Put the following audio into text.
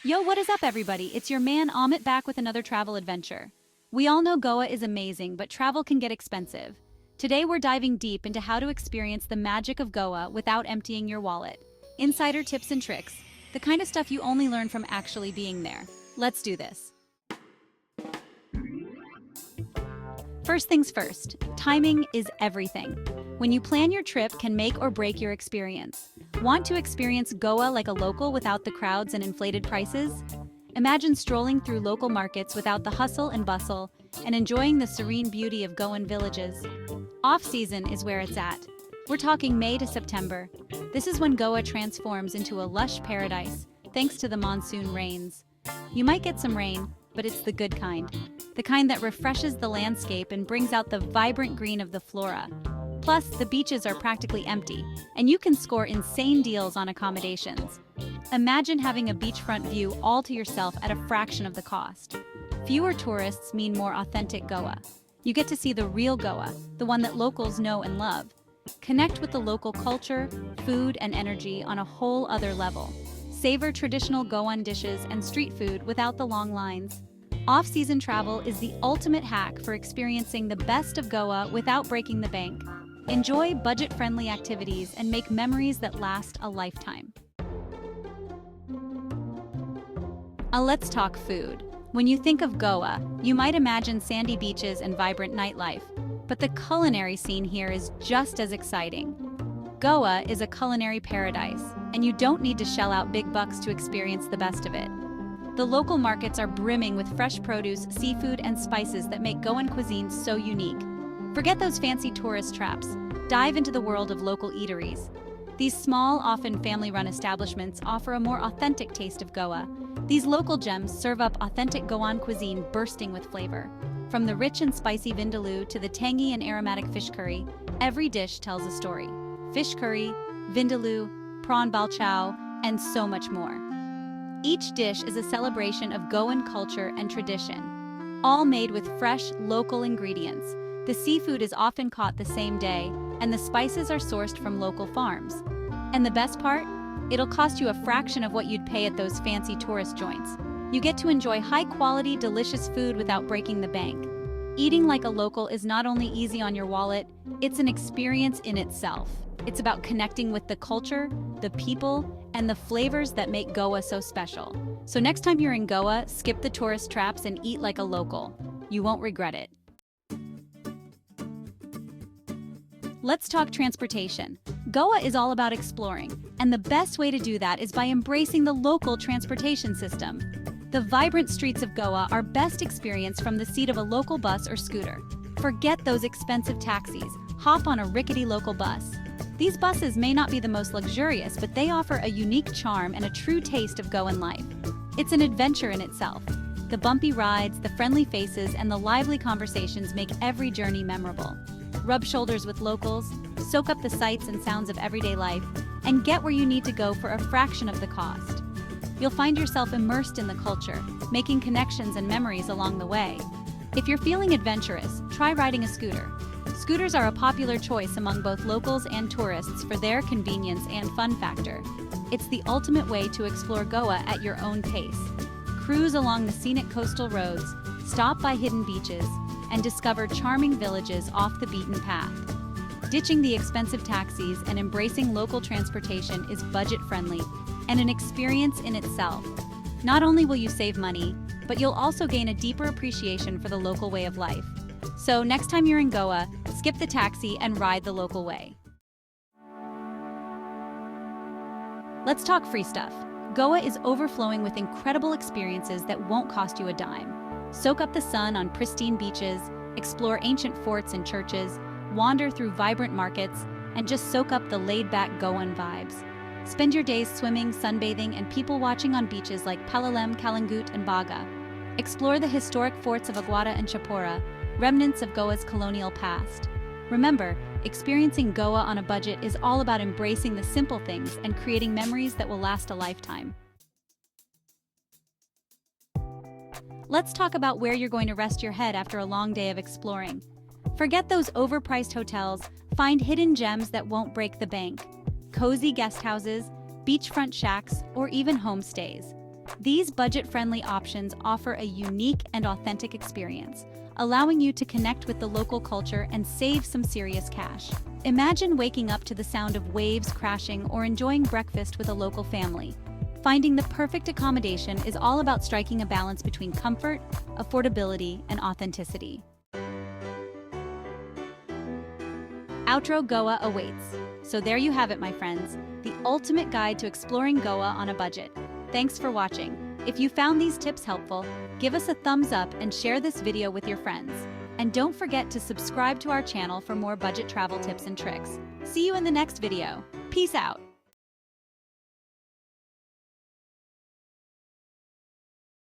Yo, what is up, everybody? It's your man Amit back with another travel adventure. We all know Goa is amazing, but travel can get expensive. Today, we're diving deep into how to experience the magic of Goa without emptying your wallet. Insider tips and tricks, the kind of stuff you only learn from actually being there. Let's do this. First things first, timing is everything. When you plan your trip can make or break your experience. Want to experience Goa like a local without the crowds and inflated prices? Imagine strolling through local markets without the hustle and bustle and enjoying the serene beauty of Goan villages. Off-season is where it's at. We're talking May to September. This is when Goa transforms into a lush paradise, thanks to the monsoon rains. You might get some rain, but it's the good kind. The kind that refreshes the landscape and brings out the vibrant green of the flora. Plus, the beaches are practically empty, and you can score insane deals on accommodations. Imagine having a beachfront view all to yourself at a fraction of the cost. Fewer tourists mean more authentic Goa. You get to see the real Goa, the one that locals know and love. Connect with the local culture, food, and energy on a whole other level. Savor traditional Goan dishes and street food without the long lines. Off-season travel is the ultimate hack for experiencing the best of Goa without breaking the bank. Enjoy budget-friendly activities and make memories that last a lifetime. Let's talk food. When you think of Goa, you might imagine sandy beaches and vibrant nightlife, but the culinary scene here is just as exciting. Goa is a culinary paradise, and you don't need to shell out big bucks to experience the best of it. The local markets are brimming with fresh produce, seafood, and spices that make Goan cuisine so unique. Forget those fancy tourist traps. Dive into the world of local eateries. These small, often family-run establishments offer a more authentic taste of Goa. These local gems serve up authentic Goan cuisine bursting with flavor. From the rich and spicy vindaloo to the tangy and aromatic fish curry, every dish tells a story. Fish curry, vindaloo, prawn balchao, and so much more. Each dish is a celebration of Goan culture and tradition, all made with fresh, local ingredients. The seafood is often caught the same day, and the spices are sourced from local farms. And the best part? It'll cost you a fraction of what you'd pay at those fancy tourist joints. You get to enjoy high-quality, delicious food without breaking the bank. Eating like a local is not only easy on your wallet, it's an experience in itself. It's about connecting with the culture, the people, and the flavors that make Goa so special. So next time you're in Goa, skip the tourist traps and eat like a local. You won't regret it. Let's talk transportation. Goa is all about exploring, and the best way to do that is by embracing the local transportation system. The vibrant streets of Goa are best experienced from the seat of a local bus or scooter. Forget those expensive taxis. Hop on a rickety local bus. These buses may not be the most luxurious, but they offer a unique charm and a true taste of Goan life. It's an adventure in itself. The bumpy rides, the friendly faces, and the lively conversations make every journey memorable. Rub shoulders with locals, soak up the sights and sounds of everyday life, and get where you need to go for a fraction of the cost. You'll find yourself immersed in the culture, making connections and memories along the way. If you're feeling adventurous, try riding a scooter. Scooters are a popular choice among both locals and tourists for their convenience and fun factor. It's the ultimate way to explore Goa at your own pace. Cruise along the scenic coastal roads, stop by hidden beaches, and discover charming villages off the beaten path. Ditching the expensive taxis and embracing local transportation is budget-friendly and an experience in itself. Not only will you save money, but you'll also gain a deeper appreciation for the local way of life. So next time you're in Goa, skip the taxi and ride the local way. Let's talk free stuff. Goa is overflowing with incredible experiences that won't cost you a dime. Soak up the sun on pristine beaches, explore ancient forts and churches, wander through vibrant markets, and just soak up the laid-back Goan vibes. Spend your days swimming, sunbathing, and people-watching on beaches like Palolem, Kalangut, and Baga. Explore the historic forts of Aguada and Chapora, remnants of Goa's colonial past. Remember, experiencing Goa on a budget is all about embracing the simple things and creating memories that will last a lifetime. Let's talk about where you're going to rest your head after a long day of exploring. Forget those overpriced hotels, find hidden gems that won't break the bank. Cozy guest houses, beachfront shacks, or even homestays. These budget-friendly options offer a unique and authentic experience, allowing you to connect with the local culture and save some serious cash. Imagine waking up to the sound of waves crashing or enjoying breakfast with a local family. Finding the perfect accommodation is all about striking a balance between comfort, affordability, and authenticity. Outro Goa awaits. So there you have it, my friends, the ultimate guide to exploring Goa on a budget. Thanks for watching. If you found these tips helpful, give us a thumbs up and share this video with your friends. And don't forget to subscribe to our channel for more budget travel tips and tricks. See you in the next video. Peace out.